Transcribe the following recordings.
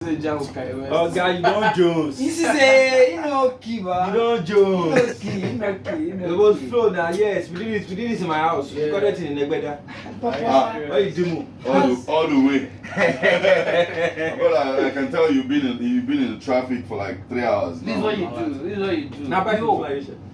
Oh, guy, you don't Jones. This is a, Kiva. You don't Jones. It was flow now, yes. We did it in my house. We got it in Negbeda. What you do? All the way. Well, I can tell you've been in the traffic for like 3 hours. This is what you do. Now back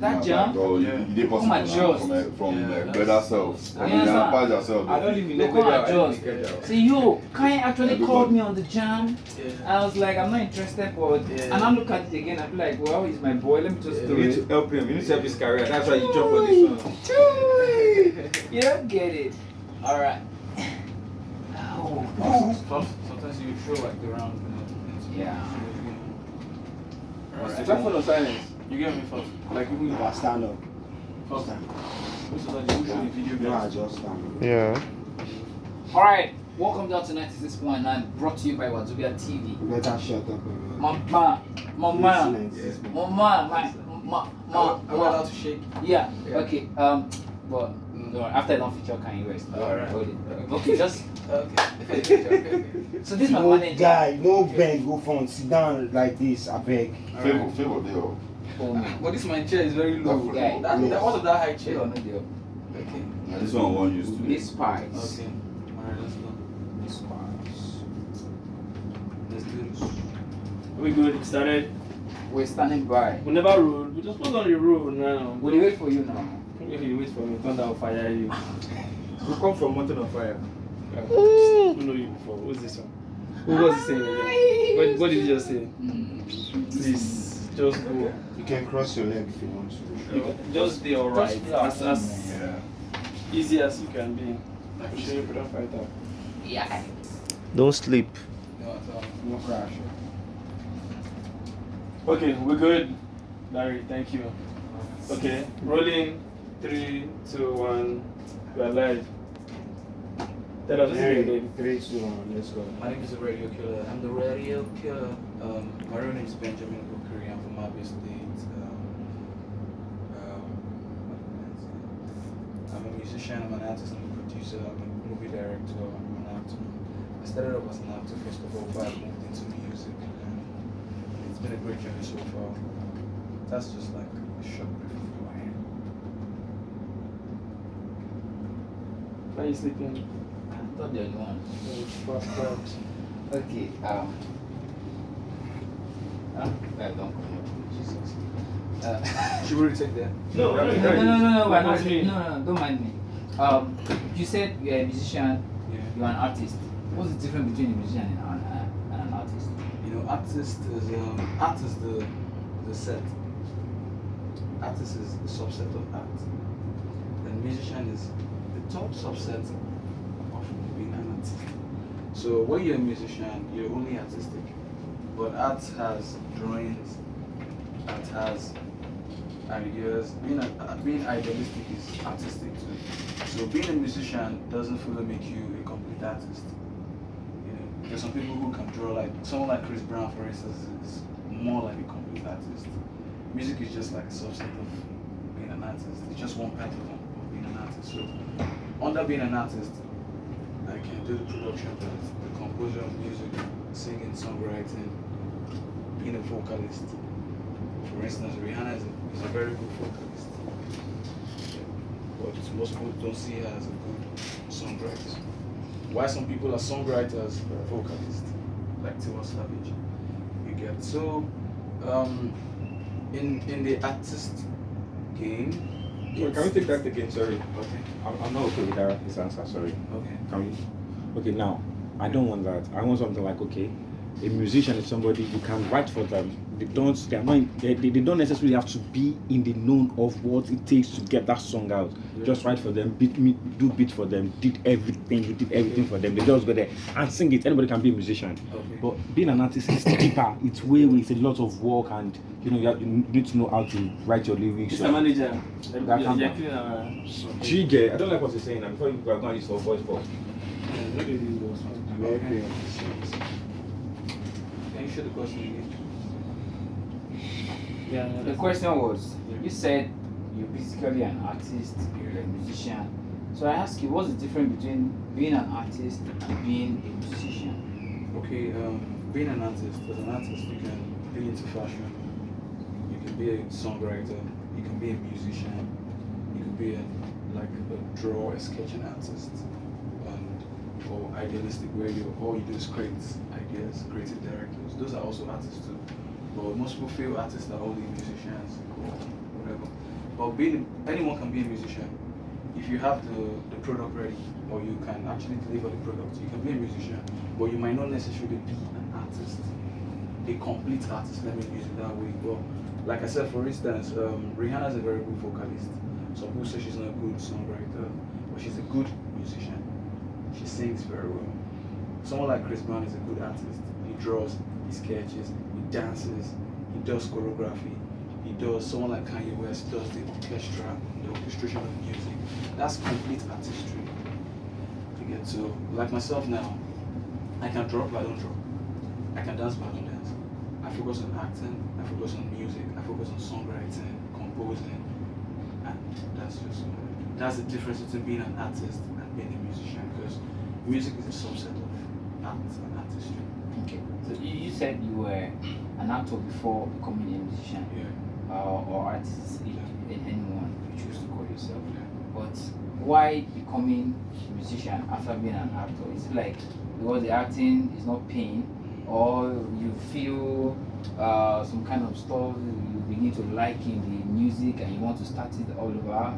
that jam. Oh, you did possible from better self. I don't even know. See, Kai actually called me on the jam. I was like, I'm not interested, but and I look at it again. I'm like, well, he's my boy. Let me just do it. You need to help him. You need to help his career. That's why you jump on this one. You don't get it. All right. Sometimes you feel like the round. Yeah. Is that phone or silence? You get me first. Like people you stand up. First time. So that you show the video. No, I just stand up. Yeah. All right. Welcome down to 96.9, brought to you by Wazobia TV. Better shut up. Mama. Am I allowed to shake? Yeah. Okay. But no, after I don't feature Kanye West. Alright. Hold it. Okay, just. Okay. So this is my No manager. guy, no bend, go phone, sit down like this, I beg. Favor deal. Oh, me. But this my chair is very low. Guy. That was that high chair. Chill on the deal. Okay. This one won't use to. This spice. Okay. Alright, let's go. This spice. Let's do this. We good? Started. We're standing by. We never rode. We just put on the road now. We'll wait for you now. If you wait for me, thunder will fire you. We come from Mountain of Fire. Who know you before? Who's this one? Who was he saying again? What did you just say? Please, just go. You can cross your leg if you want to. Just be alright. As Yeah. easy as you can be. Like show you freedom fighter. Yeah. Don't sleep. No crash. Okay, we're good. Larry, thank you. Okay, rolling. 3, 2, 1. We are live. Tell us what's your name. 3, 2, 1, let's go. My name is the Radio Killer. I'm the Radio Killer. My real name is Benjamin Okiri. I'm from Abia State. I'm a musician, I'm an artist, I'm a producer, I'm a movie director, I'm an actor. I started off as an actor first of all, but I moved into music. And it's been a great journey so far. That's just like a short brief of who I am. Are you sleeping? I thought the other one. Fast. Okay. Don't come up. Jesus. Should we retake that? No, No, we're not. No, don't mind me. You said you're a musician, Yeah. you're an artist. What's the difference between a musician and an artist? You know, artist is the set. Artist is the subset of art. And musician is the top subset of being an artist. So when you're a musician, you're only artistic. But art has drawings, art has ideas. Being idealistic is artistic too. So being a musician doesn't fully make you a complete artist. You know, there's some people who can draw, like someone like Chris Brown, for instance, is more like a complete artist. Music is just like a subset of being an artist. It's just one part of being an artist. So under being an artist, I can do the production part, the composure of music, singing, songwriting, being a vocalist. For instance, Rihanna is a very good vocalist. But most people don't see her as a good songwriter. Why some people are songwriters, vocalists, like Tiwa Savage. You get so in the artist game. Wait, can we take that again? Sorry. Okay. I'm not okay with that this answer, sorry. Okay. Can we? Okay, now, I don't want that. I want something like, okay, a musician is somebody you can write for them. They don't necessarily have to be in the known of what it takes to get that song out. Yeah. Just write for them, do beat for them, you did everything for them. They just go there and sing it. Anybody can be a musician. Okay. But being an artist is deeper. It's it's a lot of work, and you need to know how to write your lyrics. Mr. Manager, That can you're cleaning our. Jiggy, I don't like what you're saying. And before you go and use for voice box. Okay. Can you show the question again? Yeah. The question was, you said you're basically an artist, you're a musician. So I ask you, what's the difference between being an artist and being a musician? Okay, being an artist, as an artist, you can be into fashion, you can be a songwriter, you can be a musician, you can be a draw, a sketching artist, and or idealistic where all you do is create ideas, creative directors. Those are also artists too. But most people feel artists are only musicians or whatever. But anyone can be a musician. If you have the product ready, or you can actually deliver the product, you can be a musician, but you might not necessarily be an artist, a complete artist, let me use it that way. But like I said, for instance, Rihanna is a very good vocalist. Some people say she's not a good songwriter, but she's a good musician. She sings very well. Someone like Chris Brown is a good artist. He draws, he sketches, he dances, he does choreography, he does. Someone like Kanye West does the orchestra, the orchestration of music. That's complete artistry. You get to, like myself now, I can draw but I don't draw. I can dance but I don't dance. I focus on acting, I focus on music, I focus on songwriting, composing, and that's the difference between being an artist and being a musician, because music is a subset of art and artistry. Okay. So you said you were an actor before becoming a musician, Yeah. or artist, Yeah. anyone you choose to call yourself. Yeah. But why becoming a musician after being an actor? Is it like because the acting is not paying, or you feel some kind of stuff you begin to like in the music and you want to start it all over?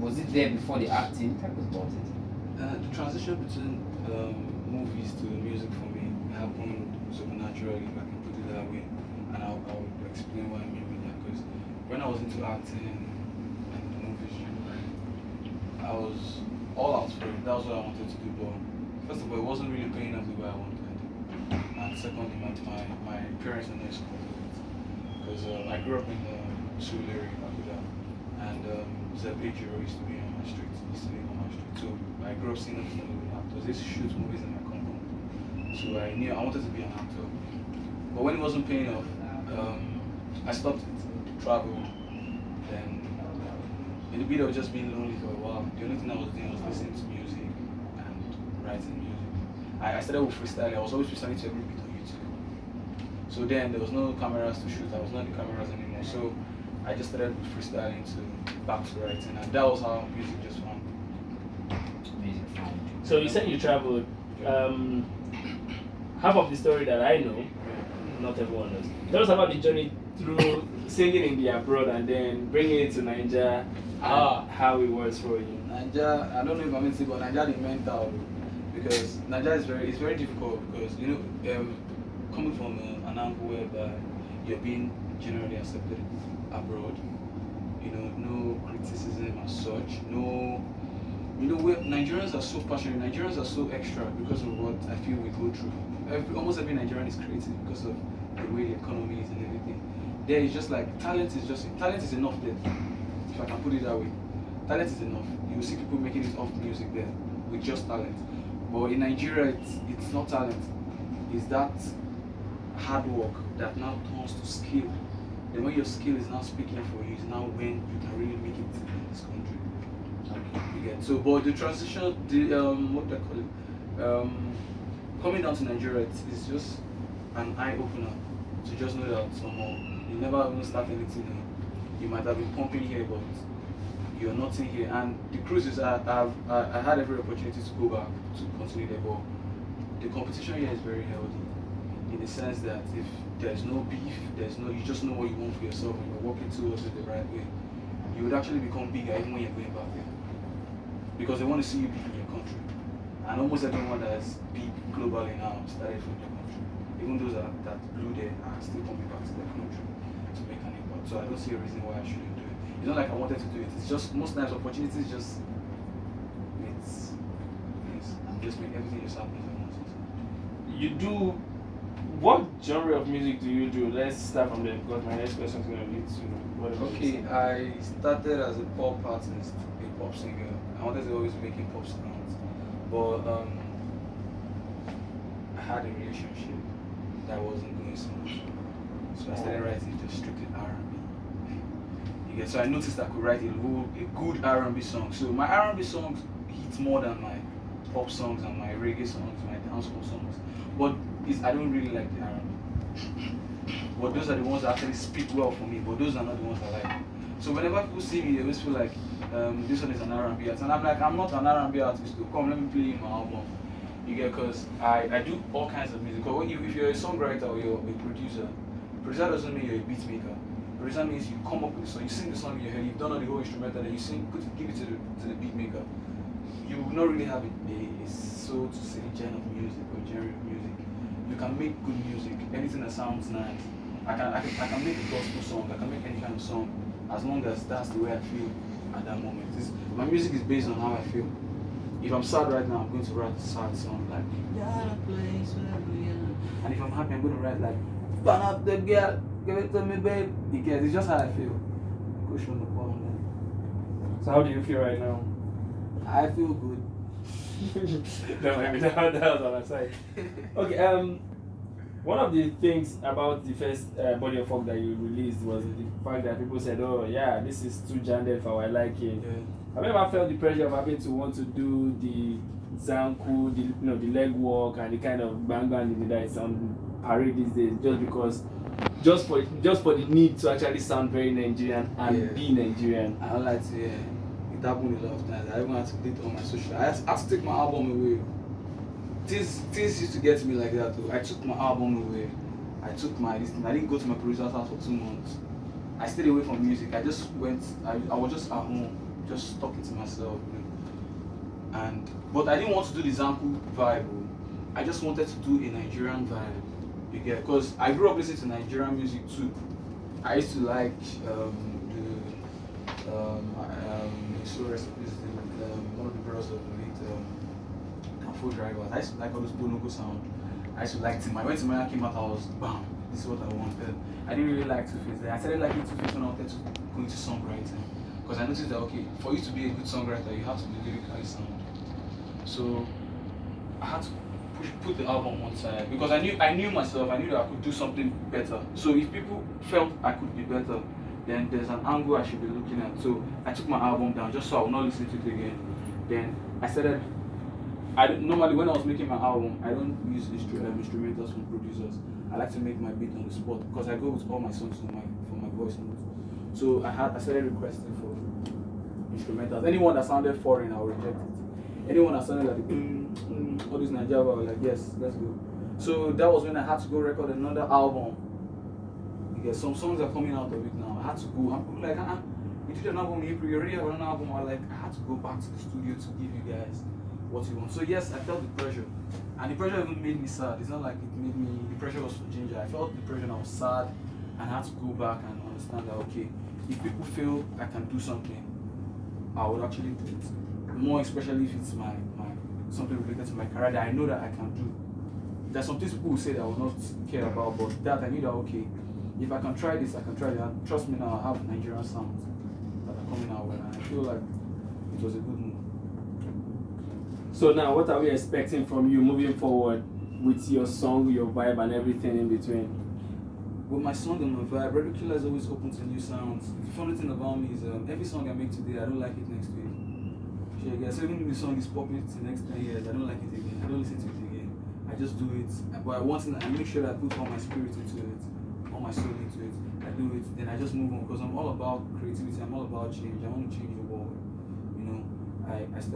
Was it there before the acting? Tell us about it. The transition between movies to music for me happened supernaturally, if I can put it that way, and I'll explain what I mean with that. Because when I was into acting and the movies, I was all out for it. That was what I wanted to do. But first of all, it wasn't really paying off the way I wanted. And secondly, my parents were not supportive of it, because I grew up in Surulere, Abuja, and Zebejiro used to be on my street. Used to live on my street. So I grew up seeing those actors. They used to shoot movies in my compound. So I knew I wanted to be an actor. But when it wasn't paying off, I stopped it, traveled, then in the bit of just being lonely for a while, the only thing I was doing was listening to music and writing music. I started with freestyling. I was always freestyling to every beat on YouTube. So then there was no cameras to shoot. I was not in the cameras anymore. So I just started with freestyling to back to writing, and that was how music just found me. Music found you. So you said you traveled. Half of the story that I know, not everyone knows. Tell us about the journey through singing in the abroad and then bringing it to Nigeria. How it was for you. Nigeria, I don't know if I'm into it, but Nigeria is mental, because Nigeria is very difficult, because coming from an angle whereby you're being generally accepted abroad, no criticism as such, Nigerians are so passionate, Nigerians are so extra because of what I feel we go through. Almost every Nigerian is creative because of the way the economy is and everything. There is just like talent is enough there, if I can put it that way. Talent is enough. You will see people making it off music there with just talent. But in Nigeria, it's not talent. It's that hard work that now turns to skill. Then when your skill is now speaking for you, is now when you can really make it in this country. You get so, but the transition, what they call it, coming down to Nigeria, it's just an eye opener to just know that somehow you never even start anything. You might have been pumping here, but you're not in here. And the cruises, I had every opportunity to go back to continue there, but the competition here is very healthy, in the sense that if there's no beef, you just know what you want for yourself and you're working towards it the right way, you would actually become bigger even when you're going back there, because they want to see you big in your country. And almost everyone that's big globally now started from their country. Even those that blew there are still coming back to their country to make an impact. So I don't see a reason why I shouldn't do it. It's not like I wanted to do it. It's just most times opportunities just make everything just happen at once. You do. What genre of music do you do? Let's start from there, because my next question is going to lead to whatever. Okay, I started as a pop artist, a pop singer. I wanted to always make pop sounds, but I had a relationship that wasn't going so much. So I started writing just strictly R&B. So I noticed I could write a good R&B song. So my R&B songs hit more than my pop songs and my reggae songs, my dancehall songs. But is I don't really like the R&B. But those are the ones that actually speak well for me. But those are not the ones I like. So whenever people see me, they always feel like this one is an R&B artist, and I'm like, I'm not an R&B artist. So come, let me play my album. You get, because I do all kinds of music. Because if you're a songwriter or you're a producer doesn't mean you're a beat maker. Producer means you come up with a song, you sing the song in your head, you've done all the whole instrumental, then you sing, give it to the beat maker. You will not really have a so to say genre of music or genre of music. You can make good music, anything that sounds nice. I can make a gospel song, I can make any kind of song, as long as that's the way I feel at that moment. My music is based on how I feel. If I'm sad right now, I'm going to write a sad song like and if I'm happy, I'm going to write like turn up the girl, give it to me, babe. Because it's just how I feel. Push on the ball, man. So how do you feel right now? I feel good. No, I mean, that was on my side. Okay, one of the things about the first body of work that you released was the fact that people said, oh yeah, this is too gendered for our liking. Yeah. Have you ever felt the pressure of having to want to do the zanku, the leg walk and the kind of bang bang that is on parade these days, just for the need to actually sound very Nigerian and be Nigerian? I don't like to, it happened a lot of times. I even had to delete all my social. I had to take my album away. Things used to get me like that too. I took my album away. I didn't go to my producer's house for 2 months. I stayed away from music. I just went. I was just at home, just talking to myself. But I didn't want to do the Zanku vibe. I just wanted to do a Nigerian vibe. You get? Because I grew up listening to Nigerian music too. I used to like one of the brothers of the late Full Drivers. I used to like all those Bonogo sound. I used to like Timaya. When Timaya came out, I was bam, this is what I wanted. I didn't really like Two-Face. I started liking Two-Face when I wanted to go into songwriting. Because I noticed that okay, for you to be a good songwriter, you have to be lyrically sound. So I had to put the album on one side because I knew myself, I knew that I could do something better. So if people felt I could be better, then there's an angle I should be looking at. So I took my album down just so I would not listen to it again. Then I started. Normally when I was making my album, I don't use instrumentals from producers. I like to make my beat on the spot because I go with all my songs for my voice notes. So I started requesting for instrumentals. Anyone that sounded foreign, I would reject it. Anyone that sounded like all this Nigeria, I was like, yes, let's go. So that was when I had to go record another album. Because some songs are coming out of it now. I had to go. I'm like, we did an album in April. You already have another album. I had to go back to the studio to give you guys what you want. So yes, I felt the pressure, and the pressure even made me sad. It's not like it made me. The pressure was for Ginger. I felt the pressure and I was sad, and I had to go back and understand that okay, if people feel I can do something, I would actually do it. More especially if it's my something related to my career that I know that I can do. There's some things people will say that I will not care about, but that I knew that okay, if I can try this, I can try that. Trust me now, I have Nigerian sounds that are coming out, and I feel like it was a good move. So now, what are we expecting from you moving forward with your song, your vibe, and everything in between? With my song and my vibe, Radio Killer is always open to new sounds. The funny thing about me is every song I make today, I don't like it next week. So even if the song is popping the next 10 years, I don't like it again. I don't listen to it again. I just do it. But I make sure that I put all my spirit into it, all my soul into it. I do it, then I just move on because I'm all about creativity. I'm all about change. I want to change the world. I started.